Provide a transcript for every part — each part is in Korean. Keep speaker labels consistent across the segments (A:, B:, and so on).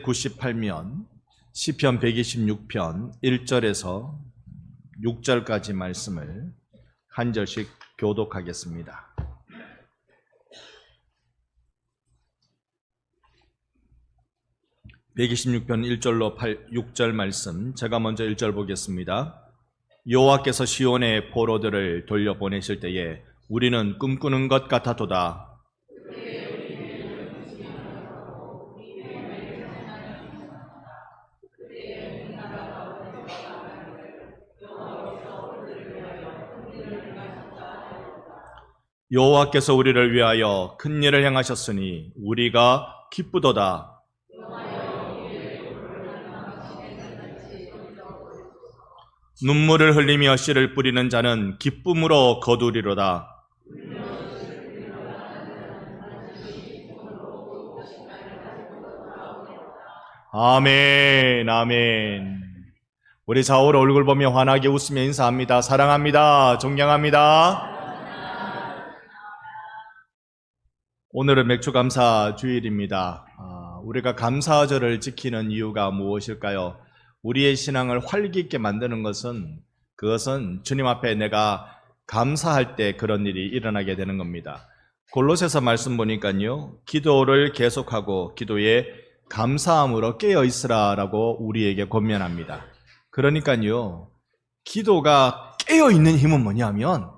A: 98면 시편 126편 1절에서 6절까지 말씀을 한 절씩 교독하겠습니다. (126편) 1절로 6절 말씀, 제가 먼저 1절 보겠습니다. 여호와께서 시온의 포로들을 돌려보내실 때에 우리는 꿈꾸는 것 같았도다. 여호와께서 우리를 위하여 큰 일을 행하셨으니 우리가 기쁘도다. 눈물을 흘리며 씨를 뿌리는 자는 기쁨으로 거두리로다. 아멘, 아멘. 우리 사울 얼굴 보며 환하게 웃으며 인사합니다. 사랑합니다. 존경합니다. 오늘은 맥주감사 주일입니다. 우리가 감사절을 지키는 이유가 무엇일까요? 우리의 신앙을 활기 있게 만드는 그것은 주님 앞에 내가 감사할 때 그런 일이 일어나게 되는 겁니다. 골로새서 말씀 보니까요, 기도를 계속하고 기도에 감사함으로 깨어 있으라라고 우리에게 권면합니다. 그러니까요, 기도가 깨어 있는 힘은 뭐냐면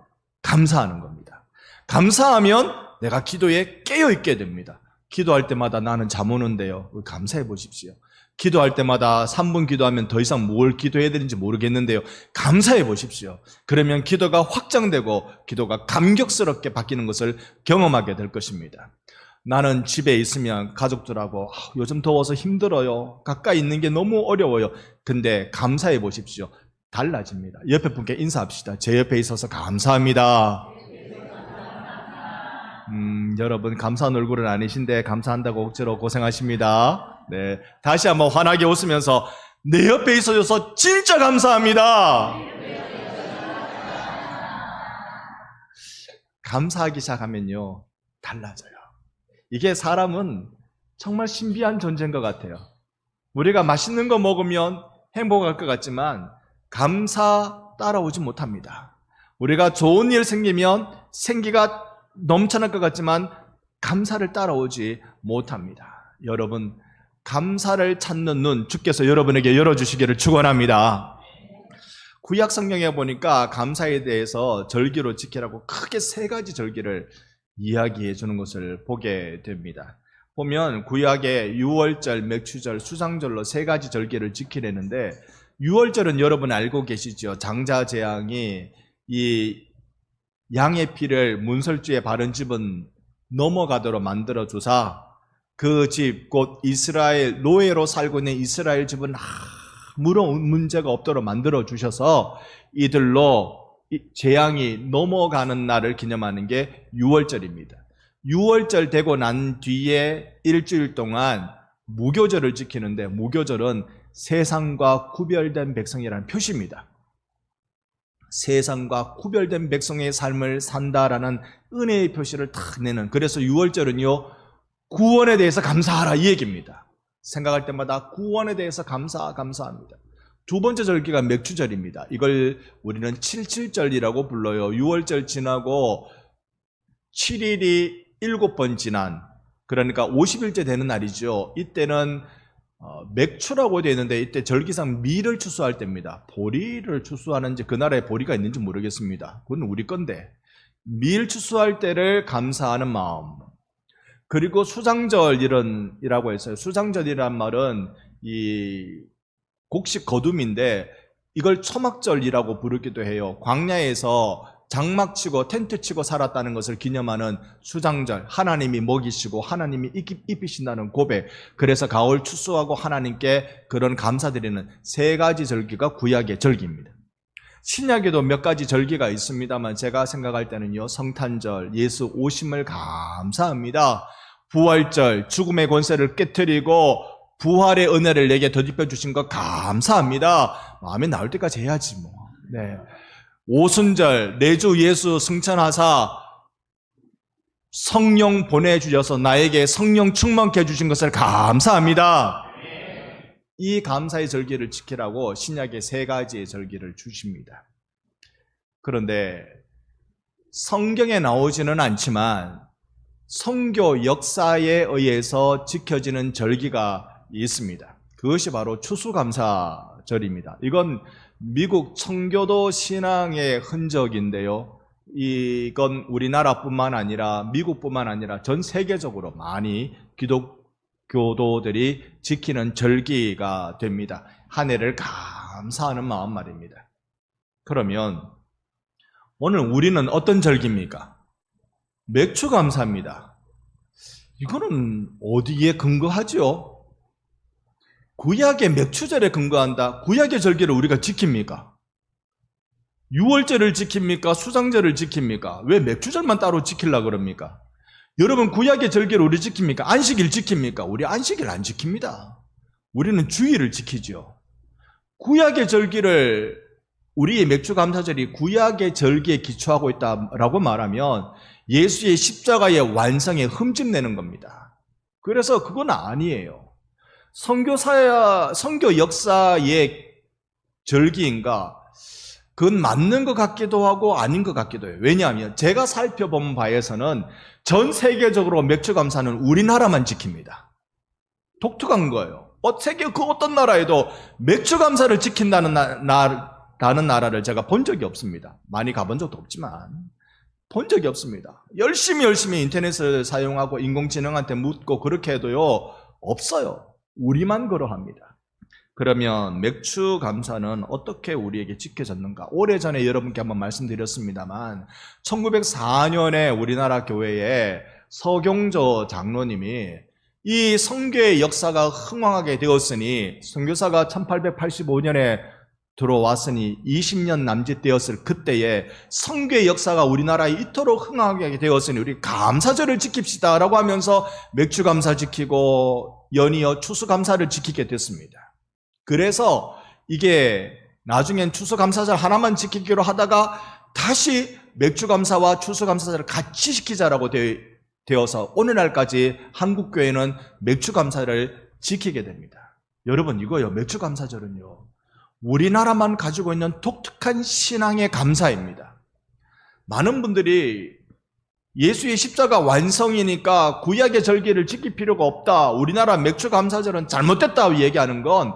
A: 감사하는 겁니다. 감사하면 내가 기도에 깨어있게 됩니다. 기도할 때마다 나는 잠 오는데요. 감사해 보십시오. 기도할 때마다 3분 기도하면 더 이상 뭘 기도해야 되는지 모르겠는데요. 감사해 보십시오. 그러면 기도가 확장되고 기도가 감격스럽게 바뀌는 것을 경험하게 될 것입니다. 나는 집에 있으면 가족들하고 요즘 더워서 힘들어요. 가까이 있는 게 너무 어려워요. 근데 감사해 보십시오. 달라집니다. 옆에 분께 인사합시다. 제 옆에 있어서 감사합니다. 여러분 감사한 얼굴은 아니신데 감사한다고 억지로 고생하십니다. 네, 다시 한번 환하게 웃으면서 내 옆에 있어줘서 진짜 감사합니다. 감사하기 시작하면요, 달라져요. 이게 사람은 정말 신비한 존재인 것 같아요. 우리가 맛있는 거 먹으면 행복할 것 같지만 감사 따라오지 못합니다. 우리가 좋은 일 생기면 생기가 넘쳐날 것 같지만 감사를 따라오지 못합니다. 여러분, 감사를 찾는 눈 주께서 여러분에게 열어주시기를 축원합니다. 구약 성경에 보니까 감사에 대해서 절기로 지키라고 크게 3가지 절기를 이야기해 주는 것을 보게 됩니다. 보면 구약에 유월절, 맥추절, 수상절로 3가지 절기를 지키려는데, 유월절은 여러분 알고 계시죠? 장자재앙이 이 양의 피를 문설주에 바른 집은 넘어가도록 만들어 주사 그 집, 곧 이스라엘 노예로 살고 있는 이스라엘 집은 아무런 문제가 없도록 만들어 주셔서 이들로 재앙이 넘어가는 날을 기념하는 게 유월절입니다. 유월절 되고 난 뒤에 일주일 동안 무교절을 지키는데, 무교절은 세상과 구별된 백성이라는 표시입니다. 세상과 구별된 백성의 삶을 산다라는 은혜의 표시를 탁 내는, 그래서 유월절은요, 구원에 대해서 감사하라 이 얘기입니다. 생각할 때마다 구원에 대해서 감사합니다. 2번째 절기가 맥추절입니다. 이걸 우리는 77절이라고 불러요. 유월절 지나고 7일이 7번 지난, 그러니까 50일째 되는 날이죠. 이때는 맥추라고 되어 있는데, 이때 절기상 밀을 추수할 때입니다. 보리를 추수하는지 그 나라에 보리가 있는지 모르겠습니다. 그건 우리 건데, 밀 추수할 때를 감사하는 마음. 그리고 수장절이라고 했어요. 수장절이란 말은 이 곡식 거둠인데, 이걸 초막절이라고 부르기도 해요. 광야에서 장막 치고 텐트 치고 살았다는 것을 기념하는 수장절, 하나님이 먹이시고 하나님이 입히신다는 고백, 그래서 가을 추수하고 하나님께 그런 감사드리는 3가지 절기가 구약의 절기입니다. 신약에도 몇 가지 절기가 있습니다만 제가 생각할 때는요, 성탄절, 예수 오심을 감사합니다. 부활절, 죽음의 권세를 깨트리고 부활의 은혜를 내게 덧입혀 주신 것 감사합니다. 마음에 나올 때까지 해야지 뭐. 네. 오순절, 내주 예수 승천하사 성령 보내주셔서 나에게 성령 충만케 해주신 것을 감사합니다. 이 감사의 절기를 지키라고 신약에 3가지의 절기를 주십니다. 그런데 성경에 나오지는 않지만 선교 역사에 의해서 지켜지는 절기가 있습니다. 그것이 바로 추수감사절입니다. 이건 미국 청교도 신앙의 흔적인데요. 이건 우리나라뿐만 아니라 미국뿐만 아니라 전 세계적으로 많이 기독교도들이 지키는 절기가 됩니다. 한 해를 감사하는 마음 말입니다. 그러면 오늘 우리는 어떤 절기입니까? 맥주감사입니다. 이거는 어디에 근거하죠? 구약의 맥주절에 근거한다. 구약의 절기를 우리가 지킵니까? 유월절을 지킵니까? 수장절을 지킵니까? 왜 맥주절만 따로 지키려고 그럽니까? 여러분, 구약의 절기를 우리 지킵니까? 안식일 지킵니까? 우리 안식일 안 지킵니다. 우리는 주일을 지키죠. 구약의 절기를, 우리의 맥주감사절이 구약의 절기에 기초하고 있다라고 말하면 예수의 십자가의 완성에 흠집내는 겁니다. 그래서 그건 아니에요. 선교 역사의 절기인가? 그건 맞는 것 같기도 하고 아닌 것 같기도 해요. 왜냐하면 제가 살펴본 바에서는 전 세계적으로 맥주감사는 우리나라만 지킵니다. 독특한 거예요. 세계 그 어떤 나라에도 맥주감사를 지킨다는 다른 나라를 제가 본 적이 없습니다. 많이 가본 적도 없지만 본 적이 없습니다. 열심히 인터넷을 사용하고 인공지능한테 묻고 그렇게 해도요, 없어요. 우리만 그러합니다. 그러면 맥주 감사는 어떻게 우리에게 지켜졌는가? 오래전에 여러분께 한번 말씀드렸습니다만 1904년에 우리나라 교회에 서경조 장로님이 이 선교의 역사가 흥왕하게 되었으니, 선교사가 1885년에 들어왔으니 20년 남짓되었을 그때에 선교의 역사가 우리나라에 이토록 흥하게 되었으니 우리 감사절을 지킵시다 라고 하면서 맥주감사 지키고 연이어 추수감사를 지키게 됐습니다. 그래서 이게 나중엔 추수감사절 하나만 지키기로 하다가 다시 맥주감사와 추수감사절을 같이 지키자라고 되어서 오늘날까지 한국교회는 맥주감사를 지키게 됩니다. 여러분, 이거요, 맥주감사절은요, 우리나라만 가지고 있는 독특한 신앙의 감사입니다. 많은 분들이 예수의 십자가 완성이니까 구약의 절기를 지킬 필요가 없다, 우리나라 맥주감사절은 잘못됐다고 얘기하는 건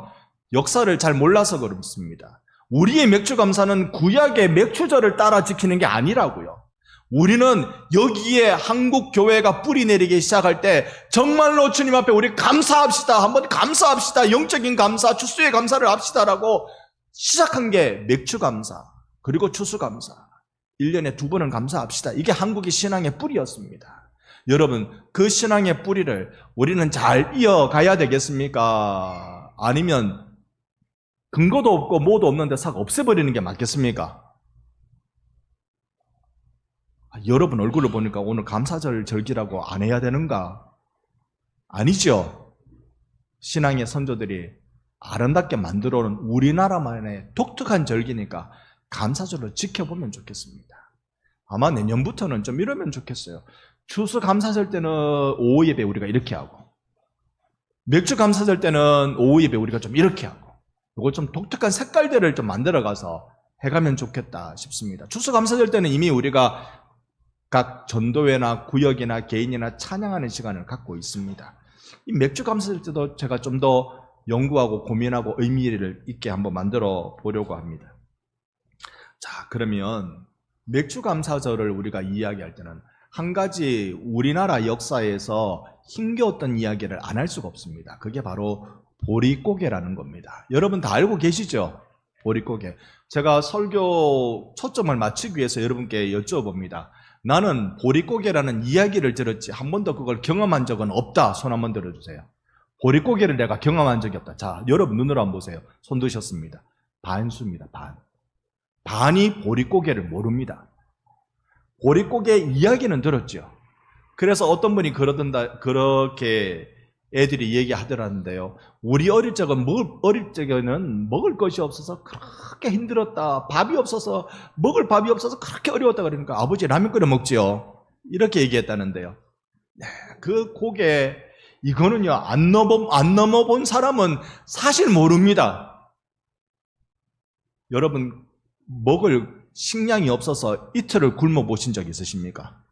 A: 역사를 잘 몰라서 그렇습니다. 우리의 맥주감사는 구약의 맥주절을 따라 지키는 게 아니라고요. 우리는 여기에 한국 교회가 뿌리 내리기 시작할 때 정말로 주님 앞에 우리 감사합시다, 한번 감사합시다, 영적인 감사, 추수의 감사를 합시다라고 시작한 게 맥주감사, 그리고 추수감사, 1년에 2번은 감사합시다. 이게 한국의 신앙의 뿌리였습니다. 여러분, 그 신앙의 뿌리를 우리는 잘 이어가야 되겠습니까? 아니면 근거도 없고 뭐도 없는데 싹 없애버리는 게 맞겠습니까? 여러분 얼굴을 보니까 오늘 감사절 절기라고 안 해야 되는가? 아니죠. 신앙의 선조들이 아름답게 만들어 놓은 우리나라만의 독특한 절기니까 감사절로 지켜보면 좋겠습니다. 아마 내년부터는 좀 이러면 좋겠어요. 추수감사절 때는 오후 예배 우리가 이렇게 하고, 맥주감사절 때는 오후 예배 우리가 좀 이렇게 하고, 이거 좀 독특한 색깔들을 좀 만들어가서 해가면 좋겠다 싶습니다. 추수감사절 때는 이미 우리가 각 전도회나 구역이나 개인이나 찬양하는 시간을 갖고 있습니다. 이 맥주감사절 때도 제가 좀 더 연구하고 고민하고 의미를 있게 한번 만들어 보려고 합니다. 자, 그러면 맥주감사절을 우리가 이야기할 때는 한 가지 우리나라 역사에서 힘겨웠던 이야기를 안 할 수가 없습니다. 그게 바로 보릿고개라는 겁니다. 여러분 다 알고 계시죠? 보릿고개. 제가 설교 초점을 맞추기 위해서 여러분께 여쭤봅니다. 나는 보릿고개라는 이야기를 들었지 한 번도 그걸 경험한 적은 없다. 손 한번 들어주세요. 보릿고개를 내가 경험한 적이 없다. 자, 여러분 눈으로 한번 보세요. 손 드셨습니다. 반수입니다. 반이 보릿고개를 모릅니다. 보릿고개 이야기는 들었죠. 그래서 어떤 분이 그렇게 애들이 얘기하더라는데요. 우리 어릴 적에는 먹을 것이 없어서 그렇게 힘들었다. 밥이 없어서, 먹을 밥이 없어서 그렇게 어려웠다. 그러니까 아버지 라면 끓여 먹지요. 이렇게 얘기했다는데요. 네, 그 고개, 이거는요, 안 넘어본 사람은 사실 모릅니다. 여러분, 먹을 식량이 없어서 이틀을 굶어 보신 적 있으십니까?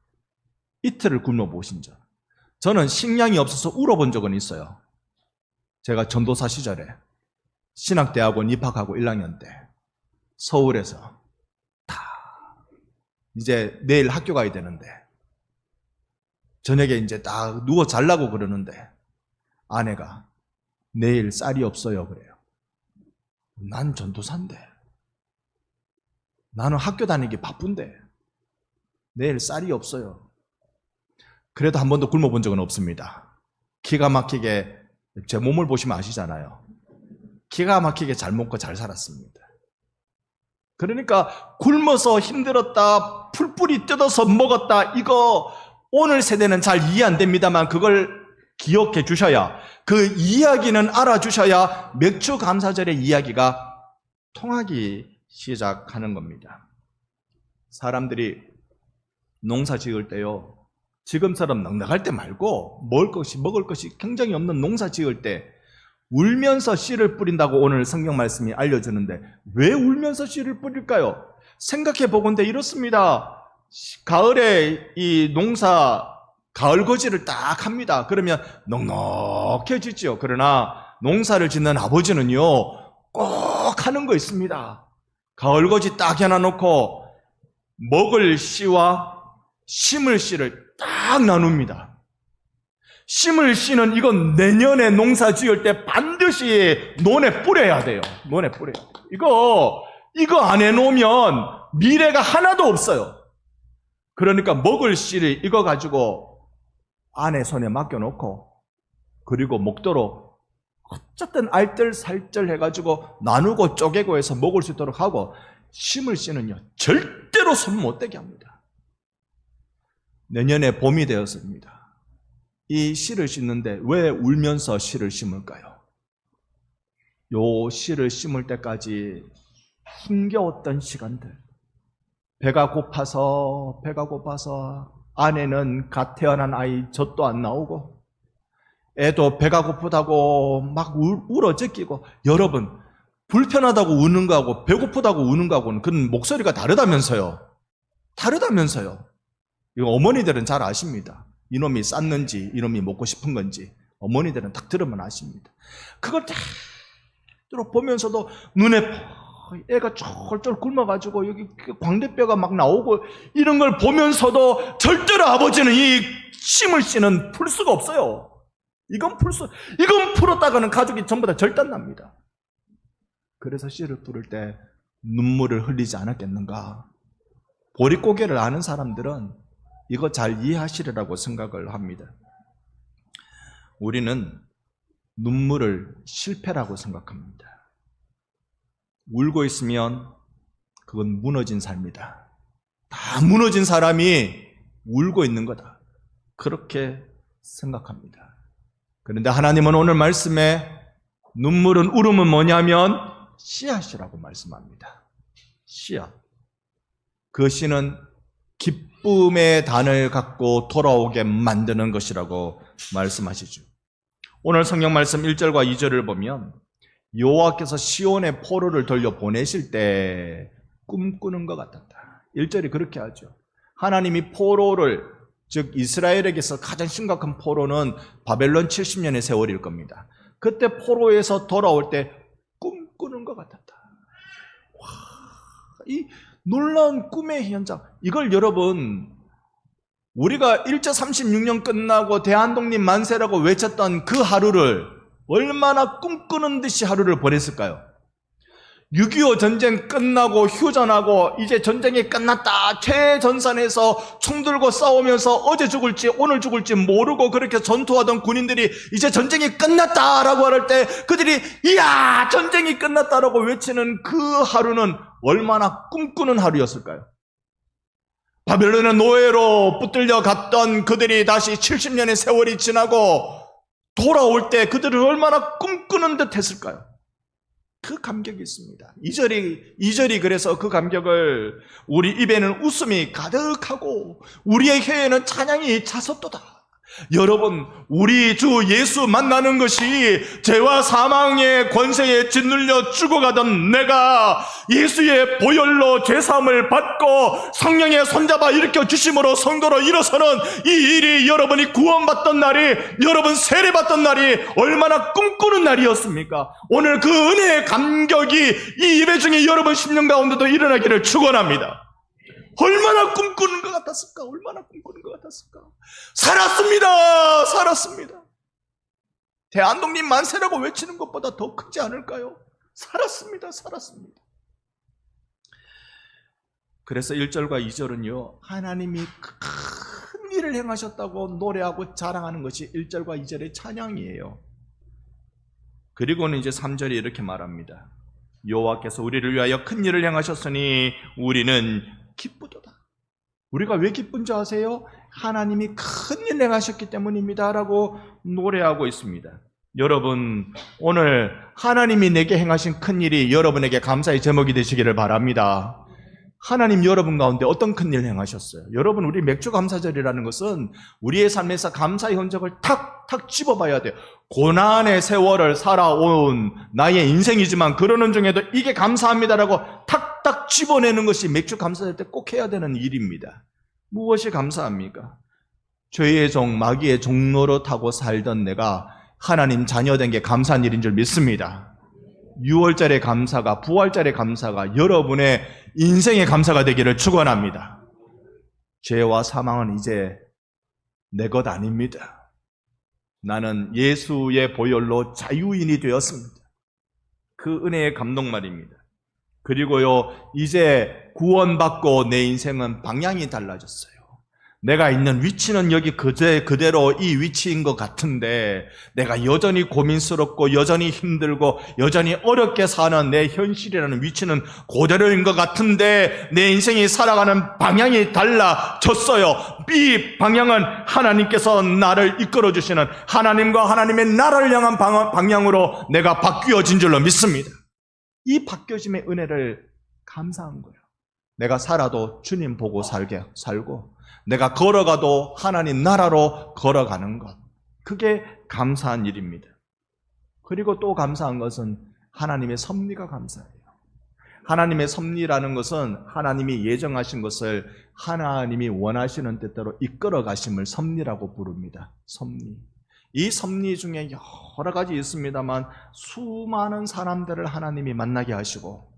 A: 이틀을 굶어 보신 적. 저는 식량이 없어서 울어본 적은 있어요. 제가 전도사 시절에 신학대학원 입학하고 1학년 때 서울에서 이제 내일 학교 가야 되는데 저녁에 이제 딱 누워 자려고 그러는데 아내가 내일 쌀이 없어요 그래요. 난 전도사인데 나는 학교 다니기 바쁜데 내일 쌀이 없어요. 그래도 한 번도 굶어본 적은 없습니다. 기가 막히게 제 몸을 보시면 아시잖아요. 기가 막히게 잘 먹고 잘 살았습니다. 그러니까 굶어서 힘들었다, 풀뿌리 뜯어서 먹었다, 이거 오늘 세대는 잘 이해 안 됩니다만 그걸 기억해 주셔야, 그 이야기는 알아주셔야 맥주 감사절의 이야기가 통하기 시작하는 겁니다. 사람들이 농사 지을 때요, 지금처럼 넉넉할 때 말고 먹을 것이 굉장히 없는 농사 지을 때 울면서 씨를 뿌린다고 오늘 성경 말씀이 알려주는데 왜 울면서 씨를 뿌릴까요? 생각해 보건대 이렇습니다. 가을에 이 농사 가을 거지를 딱 합니다. 그러면 넉넉해지죠. 그러나 농사를 짓는 아버지는요 꼭 하는 거 있습니다. 가을 거지 딱 해놔놓고 먹을 씨와 심을 씨를 딱 나눕니다. 심을 씨는 이건 내년에 농사 지을 때 반드시 논에 뿌려야 돼요. 논에 뿌려야 돼요. 이거 안 해놓으면 미래가 하나도 없어요. 그러니까 먹을 씨를 이거 가지고 아내 손에 맡겨놓고 그리고 먹도록 어쨌든 알뜰살뜰 해가지고 나누고 쪼개고 해서 먹을 수 있도록 하고, 심을 씨는요 절대로 손 못 대게 합니다. 내년에 봄이 되었습니다. 이 씨를 심는데 왜 울면서 씨를 심을까요? 요 씨를 심을 때까지 힘겨웠던 시간들, 배가 고파서 아내는 갓 태어난 아이 젖도 안 나오고 애도 배가 고프다고 막 울어 젖기고, 여러분 불편하다고 우는 거하고 배고프다고 우는 거하고는 그건 목소리가 다르다면서요. 이거 어머니들은 잘 아십니다. 이놈이 쌌는지 이놈이 먹고 싶은 건지 어머니들은 딱 들으면 아십니다. 그걸 딱 보면서도 눈에 애가 쫄쫄 굶어가지고 여기 광대뼈가 막 나오고 이런 걸 보면서도 절대로 아버지는 이 심을 씨는 풀 수가 없어요. 이건 풀었다가는 가족이 전부 다 절단납니다. 그래서 씨를 뿌릴 때 눈물을 흘리지 않았겠는가. 보릿고개를 아는 사람들은 이거 잘 이해하시리라고 생각을 합니다. 우리는 눈물을 실패라고 생각합니다. 울고 있으면 그건 무너진 삶이다. 다 무너진 사람이 울고 있는 거다. 그렇게 생각합니다. 그런데 하나님은 오늘 말씀에 눈물은 울음은 뭐냐면 씨앗이라고 말씀합니다. 씨앗. 그 씨는 기쁨의 단을 갖고 돌아오게 만드는 것이라고 말씀하시죠. 오늘 성경 말씀 1절과 2절을 보면 여호와께서 시온의 포로를 돌려 보내실 때 꿈꾸는 것 같았다. 1절이 그렇게 하죠. 하나님이 포로를, 즉 이스라엘에게서 가장 심각한 포로는 바벨론 70년의 세월일 겁니다. 그때 포로에서 돌아올 때 꿈꾸는 것 같았다. 와, 이 놀라운 꿈의 현장, 이걸 여러분 우리가 일제 36년 끝나고 대한독립 만세라고 외쳤던 그 하루를 얼마나 꿈꾸는 듯이 하루를 보냈을까요? 6.25 전쟁 끝나고 휴전하고 이제 전쟁이 끝났다, 최전선에서 총 들고 싸우면서 어제 죽을지 오늘 죽을지 모르고 그렇게 전투하던 군인들이 이제 전쟁이 끝났다라고 할 때 그들이 이야 전쟁이 끝났다라고 외치는 그 하루는 얼마나 꿈꾸는 하루였을까요? 바벨론의 노예로 붙들려 갔던 그들이 다시 70년의 세월이 지나고 돌아올 때 그들은 얼마나 꿈꾸는 듯 했을까요? 그 감격이 있습니다. 2절이 그래서 그 감격을 우리 입에는 웃음이 가득하고 우리의 혀에는 찬양이 차섰도다. 여러분, 우리 주 예수 만나는 것이 죄와 사망의 권세에 짓눌려 죽어가던 내가 예수의 보혈로 죄사함을 받고 성령의 손잡아 일으켜 주심으로 성도로 일어서는 이 일이 여러분이 구원받던 날이, 여러분 세례받던 날이 얼마나 꿈꾸는 날이었습니까? 오늘 그 은혜의 감격이 이 예배 중에 여러분 심령 가운데도 일어나기를 축원합니다. 얼마나 꿈꾸는 것 같았을까? 얼마나 꿈꾸는 것 같았을까? 살았습니다! 살았습니다. 대한독립 만세라고 외치는 것보다 더 크지 않을까요? 살았습니다. 살았습니다. 그래서 1절과 2절은요, 하나님이 큰 일을 행하셨다고 노래하고 자랑하는 것이 1절과 2절의 찬양이에요. 그리고는 이제 3절이 이렇게 말합니다. 여호와께서 우리를 위하여 큰 일을 행하셨으니 우리는 기쁘도다. 우리가 왜 기쁜지 아세요? 하나님이 큰 일 행하셨기 때문입니다 라고 노래하고 있습니다. 여러분, 오늘 하나님이 내게 행하신 큰 일이 여러분에게 감사의 제목이 되시기를 바랍니다. 하나님 여러분 가운데 어떤 큰 일을 행하셨어요? 여러분, 우리 맥주 감사절이라는 것은 우리의 삶에서 감사의 흔적을 탁탁 집어봐야 돼요. 고난의 세월을 살아온 나의 인생이지만 그러는 중에도 이게 감사합니다라고 탁탁 집어내는 것이 맥주 감사절 때 꼭 해야 되는 일입니다. 무엇이 감사합니까? 죄의 종, 마귀의 종로로 타고 살던 내가 하나님 자녀된 게 감사한 일인 줄 믿습니다. 6월절의 감사가, 부활절의 감사가 여러분의 인생의 감사가 되기를 축원합니다. 죄와 사망은 이제 내 것 아닙니다. 나는 예수의 보혈로 자유인이 되었습니다. 그 은혜의 감동 말입니다. 그리고요, 이제 구원받고 내 인생은 방향이 달라졌어요. 내가 있는 위치는 여기 그대로 이 위치인 것 같은데 내가 여전히 고민스럽고 여전히 힘들고 여전히 어렵게 사는 내 현실이라는 위치는 그대로인 것 같은데 내 인생이 살아가는 방향이 달라졌어요. 이 방향은 하나님께서 나를 이끌어주시는 하나님과 하나님의 나라를 향한 방향으로 내가 바뀌어진 줄로 믿습니다. 이 바뀌어짐의 은혜를 감사한 거예요. 내가 살아도 주님 보고 살고 내가 걸어가도 하나님 나라로 걸어가는 것, 그게 감사한 일입니다. 그리고 또 감사한 것은 하나님의 섭리가 감사해요. 하나님의 섭리라는 것은 하나님이 예정하신 것을 하나님이 원하시는 뜻대로 이끌어 가심을 섭리라고 부릅니다. 섭리. 이 섭리 중에 여러 가지 있습니다만 수많은 사람들을 하나님이 만나게 하시고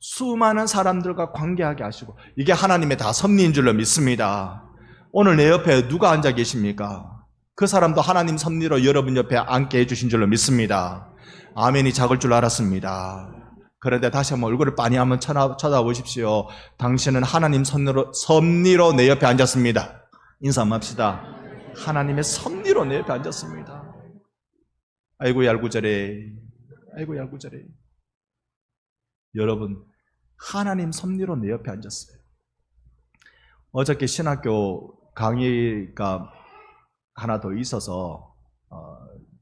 A: 수많은 사람들과 관계하게 하시고 이게 하나님의 다 섭리인 줄로 믿습니다. 오늘 내 옆에 누가 앉아 계십니까? 그 사람도 하나님 섭리로 여러분 옆에 앉게 해주신 줄로 믿습니다. 아멘이 작을 줄 알았습니다. 그런데 다시 한번 얼굴을 빤히 한번 쳐다보십시오. 당신은 하나님 섭리로 내 옆에 앉았습니다. 인사 한번 합시다. 하나님의 섭리로 내 옆에 앉았습니다. 아이고 얄구절에, 아이고 얄구절에. 여러분, 하나님 섭리로 내 옆에 앉았어요. 어저께 신학교 강의가 하나 더 있어서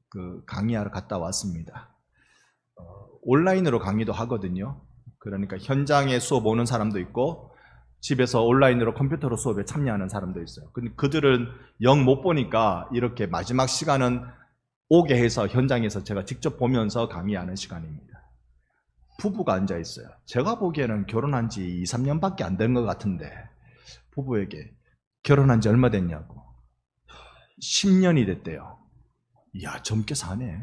A: 그 강의하러 갔다 왔습니다. 온라인으로 강의도 하거든요. 그러니까 현장에 수업 오는 사람도 있고 집에서 온라인으로 컴퓨터로 수업에 참여하는 사람도 있어요. 근데 그들은 영 못 보니까 이렇게 마지막 시간은 오게 해서 현장에서 제가 직접 보면서 강의하는 시간입니다. 부부가 앉아 있어요. 제가 보기에는 결혼한 지 2, 3년밖에 안 된 것 같은데 부부에게 결혼한 지 얼마 됐냐고. 10년이 됐대요. 이야, 젊게 사네.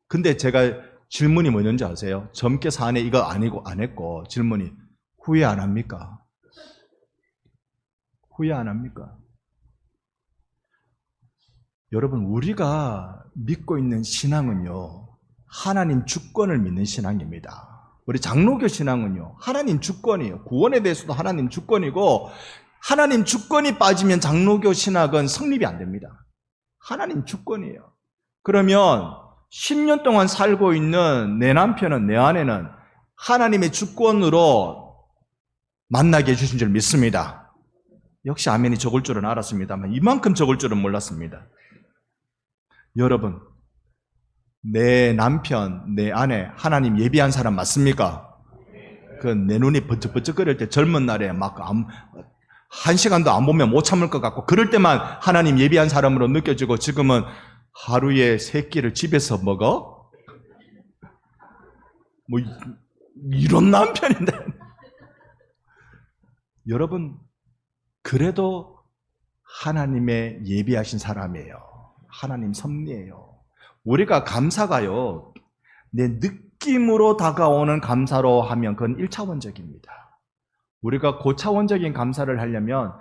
A: 근데 제가 질문이 뭐였는지 아세요? 젊게 사네 이거 아니고 안 했고 질문이 후회 안 합니까? 후회 안 합니까? 여러분, 우리가 믿고 있는 신앙은요, 하나님 주권을 믿는 신앙입니다. 우리 장로교 신앙은요, 하나님 주권이에요. 구원에 대해서도 하나님 주권이고, 하나님 주권이 빠지면 장로교 신학은 성립이 안 됩니다. 하나님 주권이에요. 그러면 10년 동안 살고 있는 내 남편은, 내 아내는 하나님의 주권으로 만나게 해주신 줄 믿습니다. 역시 아멘이 적을 줄은 알았습니다만 이만큼 적을 줄은 몰랐습니다. 여러분, 내 남편, 내 아내 하나님 예비한 사람 맞습니까? 그 내 눈이 번쩍번쩍거릴 때 젊은 날에 막 1시간도 안 보면 못 참을 것 같고 그럴 때만 하나님 예비한 사람으로 느껴지고 지금은 하루에 3끼를 집에서 먹어? 뭐 이런 남편인데 여러분 그래도 하나님의 예비하신 사람이에요. 하나님 섭리예요. 우리가 감사가요 내 느낌으로 다가오는 감사로 하면 그건 1차원적입니다. 우리가 고차원적인 감사를 하려면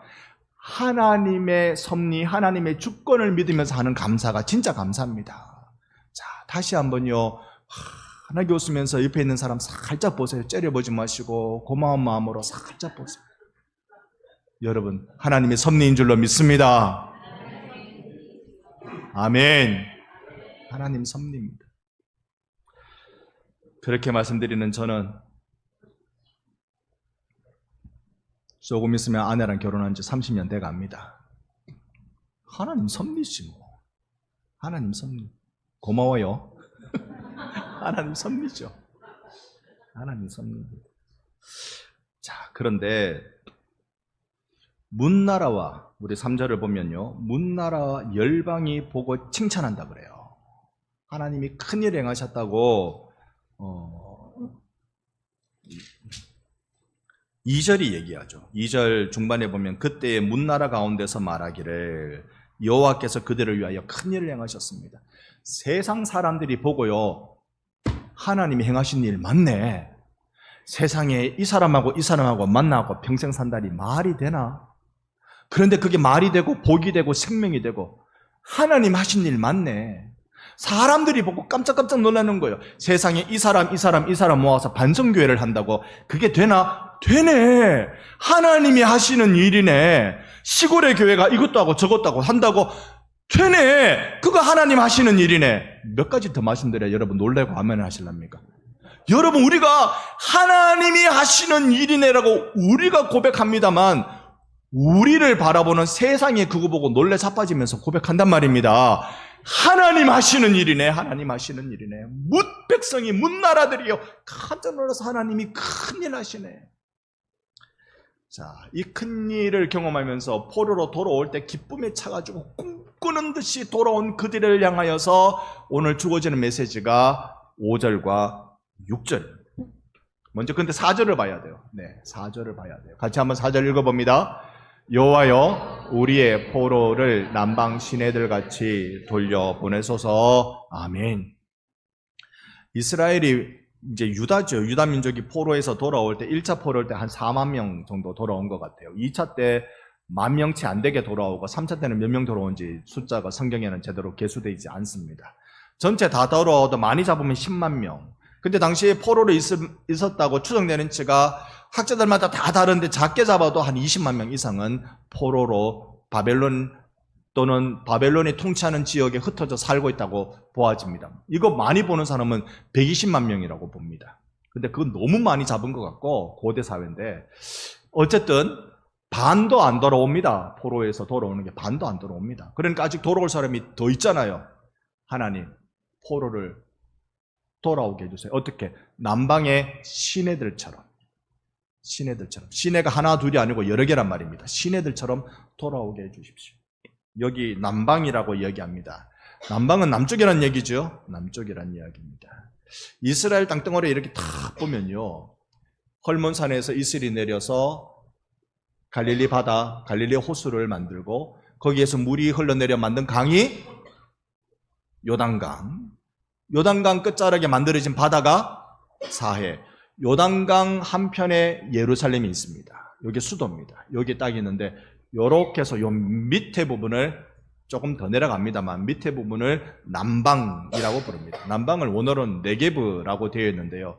A: 하나님의 섭리, 하나님의 주권을 믿으면서 하는 감사가 진짜 감사입니다. 자, 다시 한번요. 환하게 웃으면서 옆에 있는 사람 살짝 보세요. 째려보지 마시고 고마운 마음으로 살짝 보세요. 여러분, 하나님의 섭리인 줄로 믿습니다. 아멘. 하나님 섭리입니다. 그렇게 말씀드리는 저는 조금 있으면 아내랑 결혼한 지 30년 돼 갑니다. 하나님 섭리지 뭐. 하나님 섭리. 고마워요. 하나님 섭리죠. 하나님 섭리. 자, 그런데 문나라와 우리 3절을 보면요. 문나라와 열방이 보고 칭찬한다 그래요. 하나님이 큰일 행하셨다고 2절이 얘기하죠. 2절 중반에 보면 그때의 문나라 가운데서 말하기를 여호와께서 그들을 위하여 큰일을 행하셨습니다. 세상 사람들이 보고요. 하나님이 행하신 일 맞네. 세상에 이 사람하고 만나고 평생 산다니 말이 되나? 그런데 그게 말이 되고 복이 되고 생명이 되고 하나님 하신 일 맞네. 사람들이 보고 깜짝깜짝 놀라는 거예요. 세상에 이 사람 모아서 반성교회를 한다고 그게 되나? 되네. 하나님이 하시는 일이네. 시골의 교회가 이것도 하고 저것도 하고 한다고 되네. 그거 하나님 하시는 일이네. 몇 가지 더 말씀드려야 여러분 놀라고 아멘을 하실랍니까? 여러분 우리가 하나님이 하시는 일이네라고 우리가 고백합니다만 우리를 바라보는 세상이 그거 보고 놀래 자빠지면서 고백한단 말입니다. 하나님 하시는 일이네. 하나님 하시는 일이네. 뭇백성이 뭇나라들이요 깜짝 놀라서 하나님이 큰일 하시네. 자, 이 큰일을 경험하면서 포로로 돌아올 때 기쁨에 차가지고 꿈꾸는 듯이 돌아온 그들을 향하여서 오늘 주어지는 메시지가 5절과 6절. 먼저 근데 4절을 봐야 돼요. 네, 4절을 봐야 돼요. 같이 한번 4절 읽어봅니다. 여호와여 우리의 포로를 남방 시내들 같이 돌려보내소서. 아멘. 이스라엘이 이제 유다죠. 유다 민족이 포로에서 돌아올 때 1차 포로일 때 한 4만 명 정도 돌아온 것 같아요. 2차 때 10,000명치 안 되게 돌아오고 3차 때는 몇 명 돌아온지 숫자가 성경에는 제대로 계수되어 있지 않습니다. 전체 다 돌아와도 많이 잡으면 10만 명. 근데 당시에 포로로 있었다고 추정되는 치가 학자들마다 다 다른데 작게 잡아도 한 20만 명 이상은 포로로 바벨론 또는 바벨론이 통치하는 지역에 흩어져 살고 있다고 보아집니다. 이거 많이 보는 사람은 120만 명이라고 봅니다. 근데 그건 너무 많이 잡은 것 같고 고대 사회인데 어쨌든 반도 안 돌아옵니다. 포로에서 돌아오는 게 반도 안 돌아옵니다. 그러니까 아직 돌아올 사람이 더 있잖아요. 하나님 포로를 돌아오게 해주세요. 어떻게? 남방의 시내들처럼 시내가 하나 둘이 아니고 여러 개란 말입니다. 시내들처럼 돌아오게 해주십시오. 여기 남방이라고 이야기합니다. 남방은 남쪽이란 얘기죠. 남쪽이란 이야기입니다. 이스라엘 땅덩어리 이렇게 탁 보면요. 헐몬산에서 이슬이 내려서 갈릴리 바다, 갈릴리 호수를 만들고 거기에서 물이 흘러내려 만든 강이 요단강. 요단강 끝자락에 만들어진 바다가 사해. 요단강 한편에 예루살렘이 있습니다. 여기 수도입니다. 여기 딱 있는데 요렇게 해서 요 밑에 부분을 조금 더 내려갑니다만 밑에 부분을 남방이라고 부릅니다. 남방을 원어로는 네게브라고 되어 있는데요.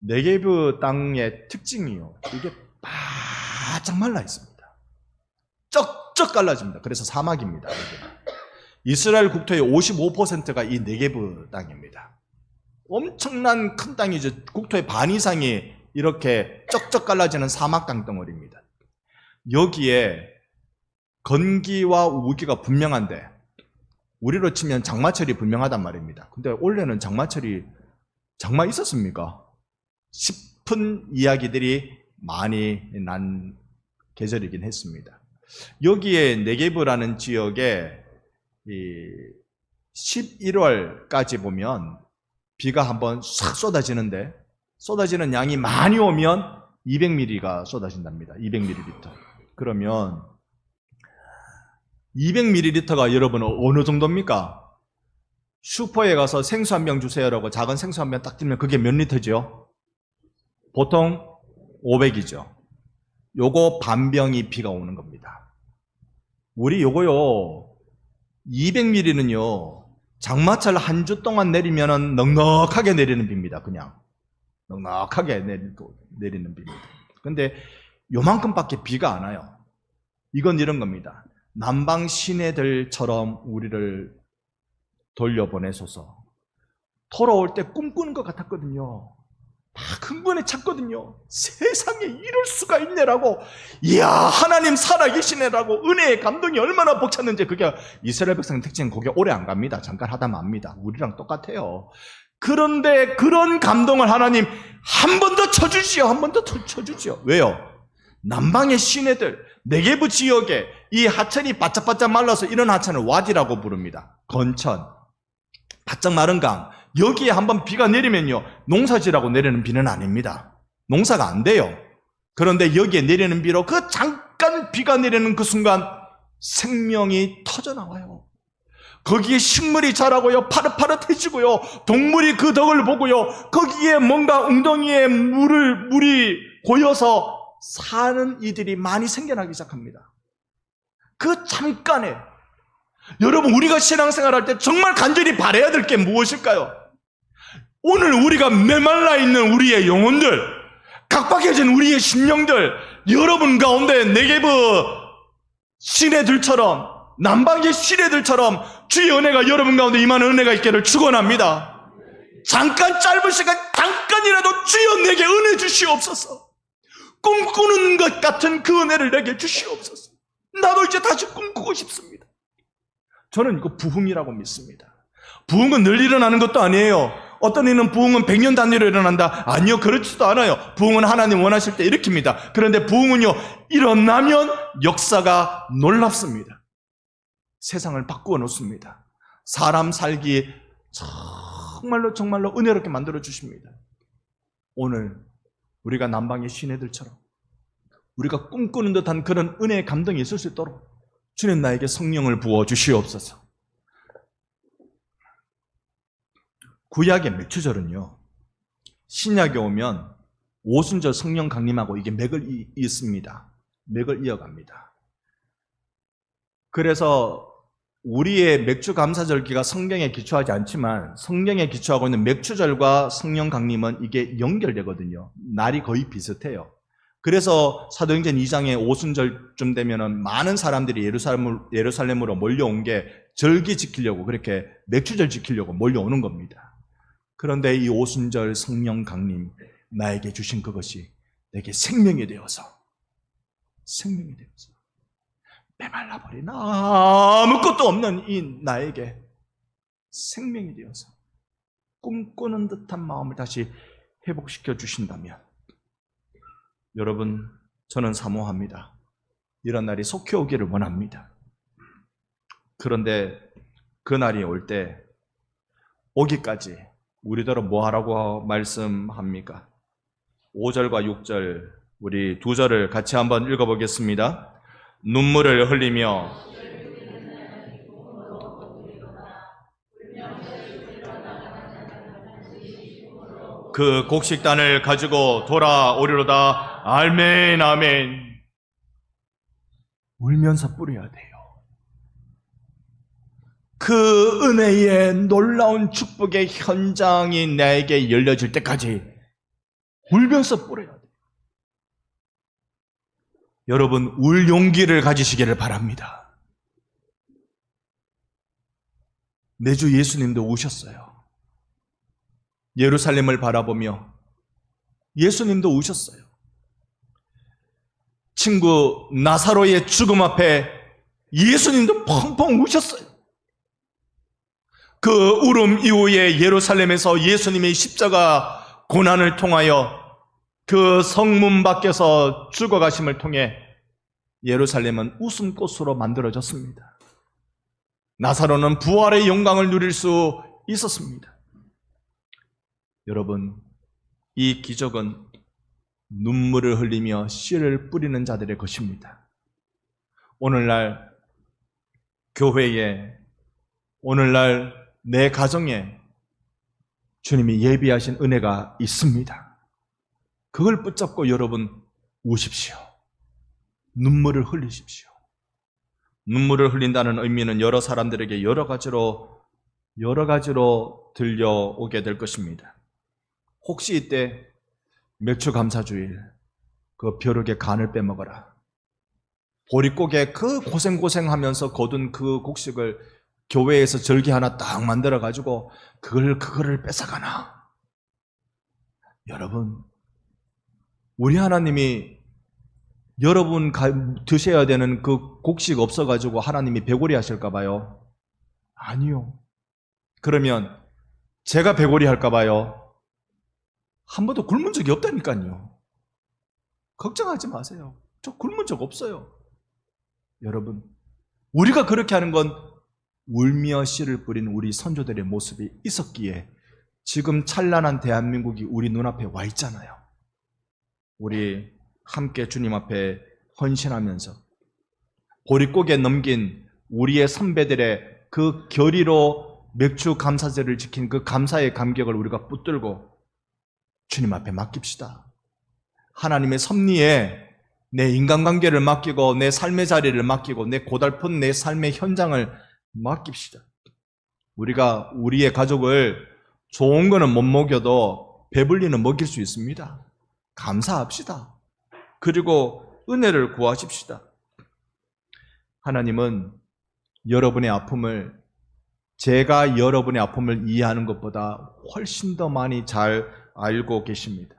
A: 네게브 땅의 특징이요. 이게 바짝 말라 있습니다. 쩍쩍 갈라집니다. 그래서 사막입니다. 여기는. 이스라엘 국토의 55%가 이 네게브 땅입니다. 엄청난 큰 땅이죠. 국토의 반 이상이 이렇게 쩍쩍 갈라지는 사막 땅덩어리입니다. 여기에 건기와 우기가 분명한데 우리로 치면 장마철이 분명하단 말입니다. 근데 원래는 장마 있었습니까? 싶은 이야기들이 많이 난 계절이긴 했습니다. 여기에 네게브라는 지역에 11월까지 보면 비가 한번 싹 쏟아지는데, 쏟아지는 양이 많이 오면 200mm가 쏟아진답니다. 200ml. 그러면 200ml가 여러분 어느 정도입니까? 슈퍼에 가서 생수 한 병 주세요라고 작은 생수 한 병 딱 들면 그게 몇 리터죠? 보통 500이죠. 요거 반 병이 비가 오는 겁니다. 우리 요거요, 200ml는요, 장마철 한 주 동안 내리면은 넉넉하게 내리는 비입니다. 그냥 넉넉하게 내리는 비입니다. 근데 요만큼밖에 비가 안 와요. 이건 이런 겁니다. 남방 시내들처럼 우리를 돌려보내소서. 돌아올 때 꿈꾸는 것 같았거든요. 막 흥분에 찼거든요. 세상에 이럴 수가 있네라고, 이야 하나님 살아계시네라고, 은혜의 감동이 얼마나 벅찼는지. 그게 이스라엘 백성 특징은 거기 오래 안 갑니다. 잠깐 하다 맙니다. 우리랑 똑같아요. 그런데 그런 감동을 하나님 한 번 더 쳐주시오. 한 번 더 쳐주시오. 왜요? 남방의 시내들, 네게브 지역에 이 하천이 바짝바짝 말라서 이런 하천을 와디라고 부릅니다. 건천, 바짝 마른 강. 여기에 한번 비가 내리면요, 농사지라고 내리는 비는 아닙니다. 농사가 안 돼요. 그런데 여기에 내리는 비로 그 잠깐 비가 내리는 그 순간 생명이 터져나와요. 거기에 식물이 자라고요, 파릇파릇해지고요, 동물이 그 덕을 보고요, 거기에 뭔가 웅덩이에 물이 고여서 사는 이들이 많이 생겨나기 시작합니다. 그 잠깐에, 여러분, 우리가 신앙생활할 때 정말 간절히 바라야 될 게 무엇일까요? 오늘 우리가 메말라 있는 우리의 영혼들, 각박해진 우리의 심령들, 여러분 가운데 네게브 시내들처럼, 남방의 시내들처럼 주의 은혜가 여러분 가운데 임하는 은혜가 있기를 축원합니다. 잠깐 짧은 시간, 잠깐이라도 주여 내게 은혜 주시옵소서. 꿈꾸는 것 같은 그 은혜를 내게 주시옵소서. 나도 이제 다시 꿈꾸고 싶습니다. 저는 이거 부흥이라고 믿습니다. 부흥은 늘 일어나는 것도 아니에요. 어떤 이는 부흥은 100년 단위로 일어난다. 아니요, 그렇지도 않아요. 부흥은 하나님 원하실 때 일으킵니다. 그런데 부흥은요, 일어나면 역사가 놀랍습니다. 세상을 바꾸어 놓습니다. 사람 살기 정말로 은혜롭게 만들어 주십니다. 오늘 우리가 남방의 시내들처럼 우리가 꿈꾸는 듯한 그런 은혜의 감동이 있을 수 있도록 주님 나에게 성령을 부어 주시옵소서. 구약의 맥추절은요, 신약에 오면 오순절 성령 강림하고 이게 맥을 잇습니다. 맥을 이어갑니다. 그래서 우리의 맥주 감사절기가 성경에 기초하지 않지만 성경에 기초하고 있는 맥추절과 성령 강림은 이게 연결되거든요. 날이 거의 비슷해요. 그래서 사도행전 2장의 오순절쯤 되면은 많은 사람들이 예루살렘으로 몰려온 게 절기 지키려고, 그렇게 맥추절 지키려고 몰려오는 겁니다. 그런데 이 오순절 성령 강림, 나에게 주신 그것이 내게 생명이 되어서 메말라버린 아무것도 없는 이 나에게 생명이 되어서 꿈꾸는 듯한 마음을 다시 회복시켜 주신다면, 여러분, 저는 사모합니다. 이런 날이 속히 오기를 원합니다. 그런데 그 날이 올 때, 오기까지 우리더러 뭐 하라고 말씀합니까? 5절과 6절, 우리 두 절을 같이 한번 읽어보겠습니다. 눈물을 흘리며 그 곡식단을 가지고 돌아오리로다. 아멘, 아멘. 울면서 뿌려야 돼요. 그 은혜의 놀라운 축복의 현장이 나에게 열려질 때까지 울면서 뿌려야 돼요. 여러분, 울 용기를 가지시기를 바랍니다. 내 주 예수님도 우셨어요. 예루살렘을 바라보며 예수님도 우셨어요. 친구 나사로의 죽음 앞에 예수님도 펑펑 우셨어요. 그 울음 이후에 예루살렘에서 예수님의 십자가 고난을 통하여 그 성문 밖에서 죽어가심을 통해 예루살렘은 웃음꽃으로 만들어졌습니다. 나사로는 부활의 영광을 누릴 수 있었습니다. 여러분, 이 기적은 눈물을 흘리며 씨를 뿌리는 자들의 것입니다. 오늘날 교회에, 오늘날 내 가정에 주님이 예비하신 은혜가 있습니다. 그걸 붙잡고 여러분 우십시오. 눈물을 흘리십시오. 눈물을 흘린다는 의미는 여러 사람들에게 여러 가지로 들려오게 될 것입니다. 혹시 이때 맥주 감사주일, 그 벼룩의 간을 빼먹어라. 보릿고개 그 고생하면서 거둔 그 곡식을 교회에서 절기 하나 딱 만들어가지고 그거를 뺏어가나. 여러분, 우리 하나님이 여러분 드셔야 되는 그 곡식 없어가지고 하나님이 배고리 하실까봐요? 아니요. 그러면 제가 배고리 할까봐요? 한 번도 굶은 적이 없다니까요. 걱정하지 마세요. 저 굶은 적 없어요. 여러분, 우리가 그렇게 하는 건 울며 씨를 뿌린 우리 선조들의 모습이 있었기에 지금 찬란한 대한민국이 우리 눈앞에 와 있잖아요. 우리 함께 주님 앞에 헌신하면서 보릿고개 넘긴 우리의 선배들의 그 결의로 맥주 감사제를 지킨 그 감사의 감격을 우리가 붙들고 주님 앞에 맡깁시다. 하나님의 섭리에 내 인간관계를 맡기고 내 삶의 자리를 맡기고 내 고달픈 내 삶의 현장을 맡깁시다. 우리가 우리의 가족을 좋은 거는 못 먹여도 배불리는 먹일 수 있습니다. 감사합시다. 그리고 은혜를 구하십시다. 하나님은 여러분의 아픔을, 제가 여러분의 아픔을 이해하는 것보다 훨씬 더 많이 잘 알고 계십니다.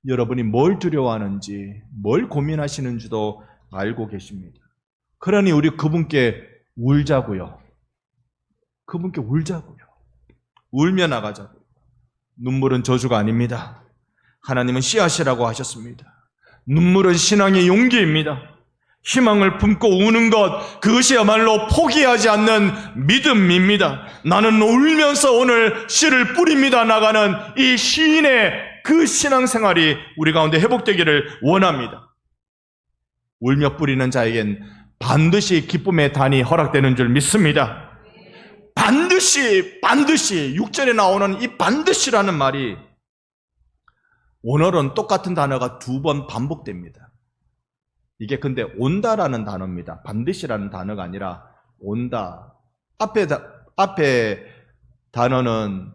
A: 여러분이 뭘 두려워하는지, 뭘 고민하시는지도 알고 계십니다. 그러니 우리 그분께 울자고요. 그분께 울자고요. 울며 나가자고요. 눈물은 저주가 아닙니다. 하나님은 씨앗이라고 하셨습니다. 눈물은 신앙의 용기입니다. 희망을 품고 우는 것, 그것이야말로 포기하지 않는 믿음입니다. 나는 울면서 오늘 씨를 뿌립니다 나가는 이 시인의 그 신앙생활이 우리 가운데 회복되기를 원합니다. 울며 뿌리는 자에겐 반드시 기쁨의 단이 허락되는 줄 믿습니다. 반드시 6절에 나오는 이 반드시라는 말이 오늘은 똑같은 단어가 2번 반복됩니다. 이게 근데 온다라는 단어입니다. 반드시라는 단어가 아니라 온다. 앞에 단어는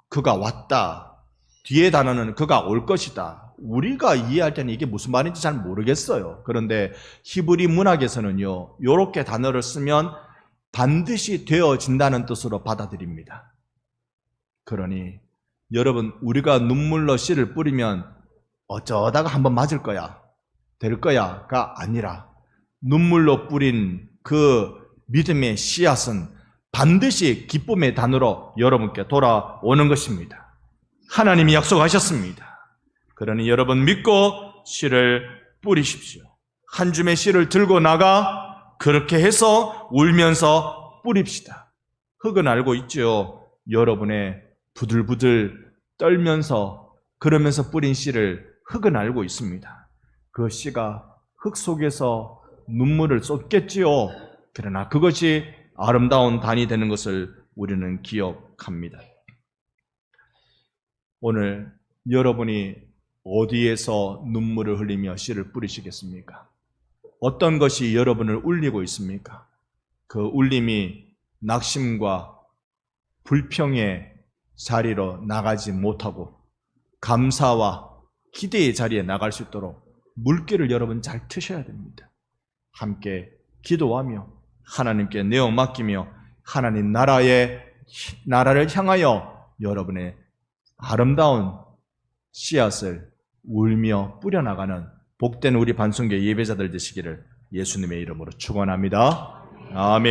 A: 그가 왔다. 뒤에 단어는 그가 올 것이다. 우리가 이해할 때는 이게 무슨 말인지 잘 모르겠어요. 그런데 히브리 문학에서는요, 이렇게 단어를 쓰면 반드시 되어진다는 뜻으로 받아들입니다. 그러니 여러분, 우리가 눈물로 씨를 뿌리면 어쩌다가 한번 맞을 거야, 될 거야가 아니라 눈물로 뿌린 그 믿음의 씨앗은 반드시 기쁨의 단으로 여러분께 돌아오는 것입니다. 하나님이 약속하셨습니다. 그러니 여러분 믿고 씨를 뿌리십시오. 한 줌의 씨를 들고 나가 그렇게 해서 울면서 뿌립시다. 흙은 알고 있죠. 여러분의 부들부들 떨면서 그러면서 뿌린 씨를 흙은 알고 있습니다. 그 씨가 흙 속에서 눈물을 쏟겠지요. 그러나 그것이 아름다운 단이 되는 것을 우리는 기억합니다. 오늘 여러분이 어디에서 눈물을 흘리며 씨를 뿌리시겠습니까? 어떤 것이 여러분을 울리고 있습니까? 그 울림이 낙심과 불평의 자리로 나가지 못하고 감사와 기대의 자리에 나갈 수 있도록 물길을 여러분 잘 트셔야 됩니다. 함께 기도하며 하나님께 내어 맡기며 하나님 나라를 향하여 여러분의 아름다운 씨앗을 울며 뿌려나가는 복된 우리 반송교 예배자들 되시기를 예수님의 이름으로 축원합니다. 아멘.